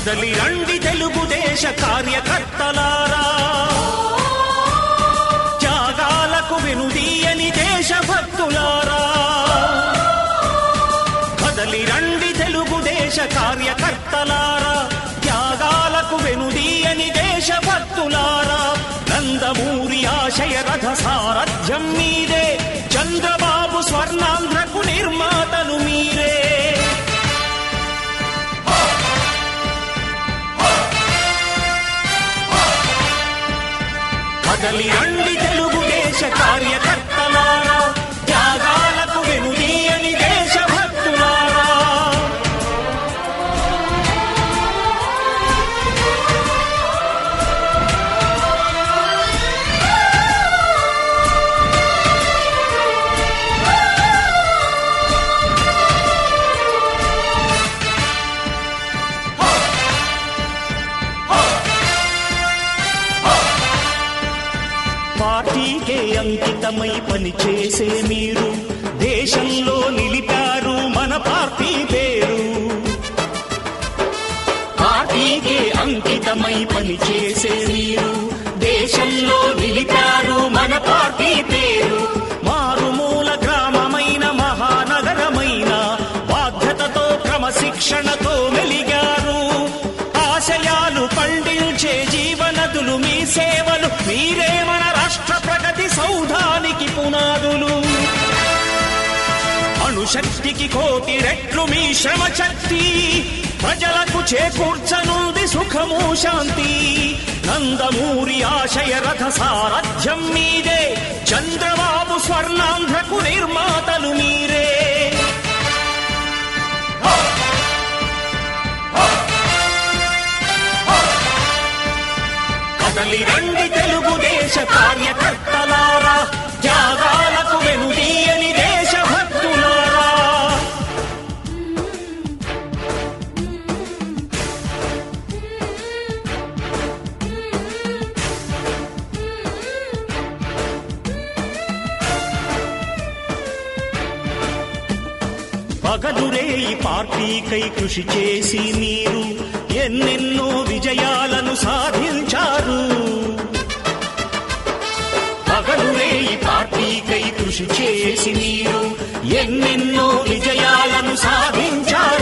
కదలి రండి తెలుగుదేశ కార్యకర్తలారా, త్యాగాలకు వెనుదీయని దేశభక్తులారా. కదలి రండి తెలుగుదేశ కార్యకర్తలారా, త్యాగాలకు వెనుదీయని దేశభక్తులారా. నందమూరి ఆశయ రథ సారథ్యం మీరే, చంద్రబాబు స్వర్ణాంధ్రకు నిర్మాతలు మీరే. కదలి రండి తెలుగుదేశ కార్యకర్తలారా, త్యాగాలకు వెనుదీయని దేశభక్తులారా. పార్టీకే అంకితమై పనిచేసే మీరు దేశంలో నిలిపారు మన పార్టీ పేరు. పార్టీకే అంకితమై పనిచేసే మీరు దేశంలో నిలిపారు మన పార్టీ పేరు. మారుమూల గ్రామమైన మహానగరమైన బాధ్యతతో క్రమశిక్షణతో మెలిగారు. ఆశయాలు పండించే జీవనదులు మీ సేవలు, మీరే మన రాష్ట్ర ప్రగతి సౌధానికి పునాదులు. అణుశక్తికి కోటి రెట్లు మీ శ్రమ శక్తి, ప్రజలకు చేకూర్చనుంది సుఖము శాంతి. నందమూరి ఆశయ రథ సారథ్యం మీదే, చంద్రబాబు స్వర్ణాంధ్రకు నిర్మాతలు మీరే. కదలి రండి తెలుగుదేశ కార్యకర్తలారా, త్యాగాలకు వెనుదీయని దేశభక్తులారా. పగలురేయి పార్టీకై కృషి చేసి మీరు ఎన్నెన్నో విజయాలను సాధించారు. పగలురేయి పార్టీకై కృషి చేసి మీరు ఎన్నెన్నో విజయాలను సాధించారు.